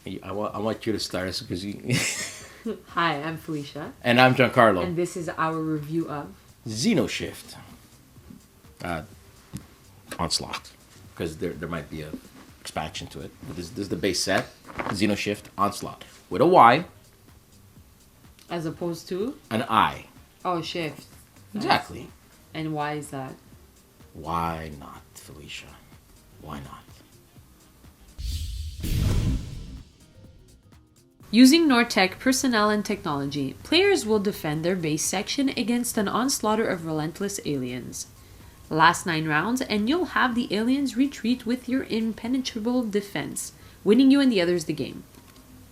I want you to start us because you. Hi, I'm Felicia. And I'm Giancarlo. And this is our review of Xenoshyft. Onslaught. Because there might be a expansion to it. But this is the base set. Xenoshyft Onslaught. With a Y. As opposed to? An I. Oh, shift. Exactly. And why is that? Why not, Felicia? Why not? Using Nortec personnel and technology, players will defend their base section against an onslaught of relentless aliens. Last 9 rounds, and you'll have the aliens retreat with your impenetrable defense, winning you and the others the game.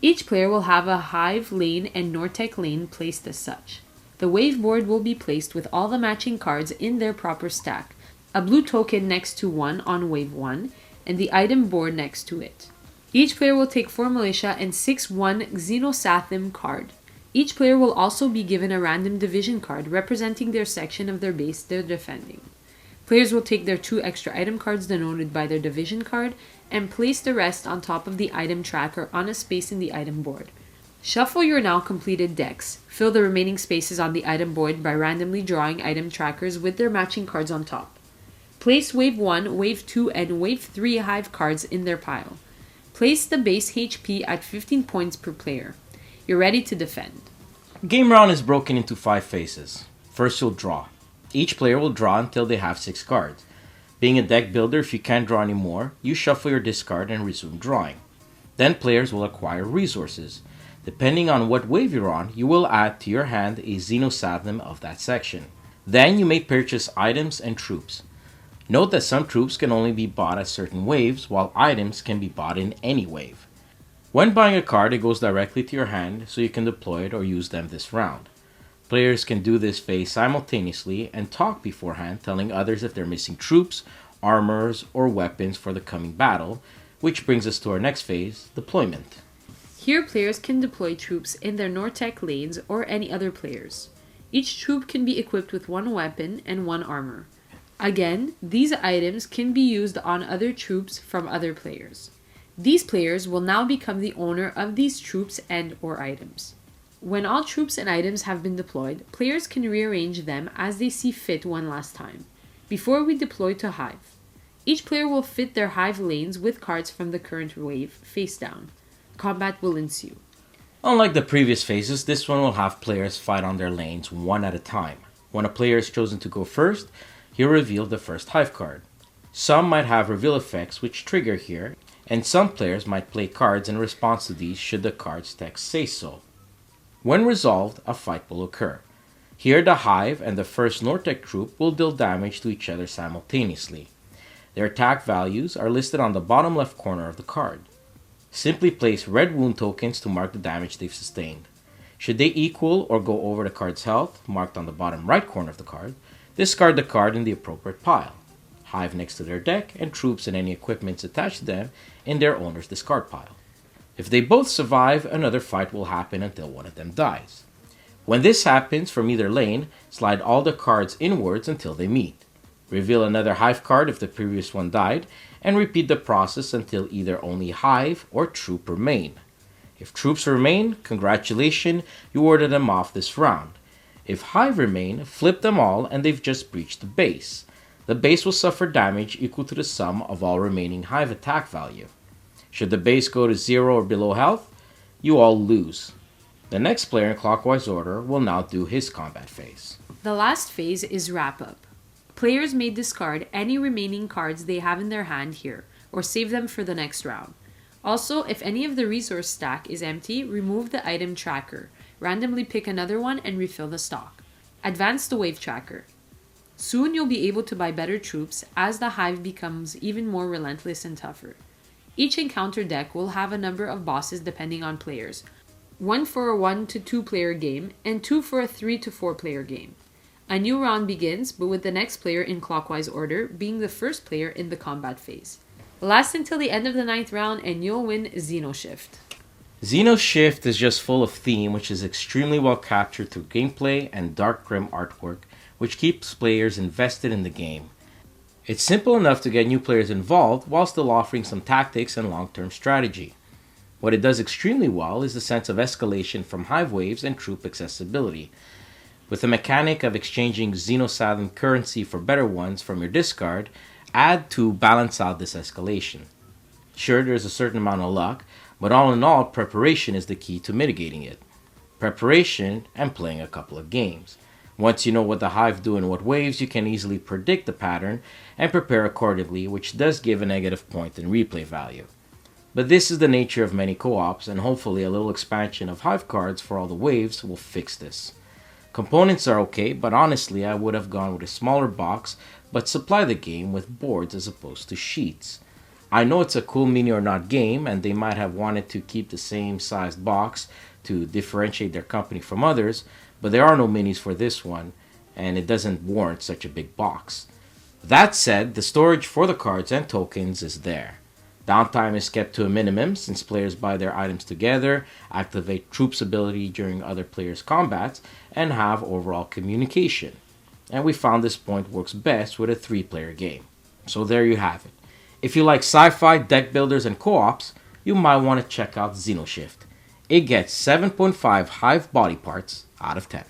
Each player will have a Hive lane and Nortec lane placed as such. The wave board will be placed with all the matching cards in their proper stack, a blue token next to one on wave 1, and the item board next to it. Each player will take 4 militia and 6/1 Xenoshyft card. Each player will also be given a random division card representing their section of their base they're defending. Players will take their 2 extra item cards denoted by their division card and place the rest on top of the item tracker on a space in the item board. Shuffle your now completed decks. Fill the remaining spaces on the item board by randomly drawing item trackers with their matching cards on top. Place Wave 1, Wave 2, and Wave 3 Hive cards in their pile. Place the base HP at 15 points per player. You're ready to defend. Game round is broken into 5 phases. First, you'll draw. Each player will draw until they have 6 cards. Being a deck builder, if you can't draw anymore, you shuffle your discard and resume drawing. Then players will acquire resources. Depending on what wave you're on, you will add to your hand a Xenoshyft of that section. Then you may purchase items and troops. Note that some troops can only be bought at certain waves, while items can be bought in any wave. When buying a card, it goes directly to your hand, so you can deploy it or use them this round. Players can do this phase simultaneously and talk beforehand, telling others if they're missing troops, armors, or weapons for the coming battle, which brings us to our next phase, deployment. Here players can deploy troops in their Nortec lanes or any other players. Each troop can be equipped with 1 weapon and 1 armor. Again, these items can be used on other troops from other players. These players will now become the owner of these troops and or items. When all troops and items have been deployed, players can rearrange them as they see fit one last time, before we deploy to Hive. Each player will fit their Hive lanes with cards from the current wave face down. Combat will ensue. Unlike the previous phases, this one will have players fight on their lanes one at a time. When a player is chosen to go first, he'll reveal the first Hive card. Some might have reveal effects which trigger here, and some players might play cards in response to these should the card's text say so. When resolved, a fight will occur. Here the Hive and the first Nortec troop will deal damage to each other simultaneously. Their attack values are listed on the bottom left corner of the card. Simply place red wound tokens to mark the damage they've sustained. Should they equal or go over the card's health, marked on the bottom right corner of the card, discard the card in the appropriate pile. Hive next to their deck, and troops and any equipments attached to them in their owner's discard pile. If they both survive, another fight will happen until one of them dies. When this happens from either lane, slide all the cards inwards until they meet. Reveal another Hive card if the previous one died, and repeat the process until either only Hive or troop remain. If troops remain, congratulations, you order them off this round. If Hive remain, flip them all and they've just breached the base. The base will suffer damage equal to the sum of all remaining Hive attack value. Should the base go to 0 or below health, you all lose. The next player in clockwise order will now do his combat phase. The last phase is wrap up. Players may discard any remaining cards they have in their hand here, or save them for the next round. Also, if any of the resource stack is empty, remove the item tracker. Randomly pick another one and refill the stock. Advance the wave tracker. Soon you'll be able to buy better troops as the Hive becomes even more relentless and tougher. Each encounter deck will have a number of bosses depending on players. 1 for a 1 to 2 player game and 2 for a 3 to 4 player game. A new round begins, but with the next player in clockwise order being the first player in the combat phase. Last until the end of the 9th round and you'll win Xenoshyft. Xenoshyft is just full of theme, which is extremely well captured through gameplay and dark grim artwork, which keeps players invested in the game. It's simple enough to get new players involved while still offering some tactics and long-term strategy. What it does extremely well is the sense of escalation from hive waves and troop accessibility. With the mechanic of exchanging Xenosilent currency for better ones from your discard, add to balance out this escalation. Sure, there's a certain amount of luck, but all in all, preparation is the key to mitigating it. Preparation and playing a couple of games. Once you know what the hive do and what waves, you can easily predict the pattern and prepare accordingly, which does give a negative point in replay value. But this is the nature of many co-ops, and hopefully a little expansion of hive cards for all the waves will fix this. Components are okay, but honestly I would have gone with a smaller box, but supply the game with boards as opposed to sheets. I know it's a cool mini or not game, and they might have wanted to keep the same sized box to differentiate their company from others, but there are no minis for this one, and it doesn't warrant such a big box. That said, the storage for the cards and tokens is there. Downtime is kept to a minimum since players buy their items together, activate troops' ability during other players' combats, and have overall communication. And we found this point works best with a 3-player game. So there you have it. If you like sci-fi, deck builders, and co-ops, you might want to check out Xenoshyft. It gets 7.5 hive body parts out of 10.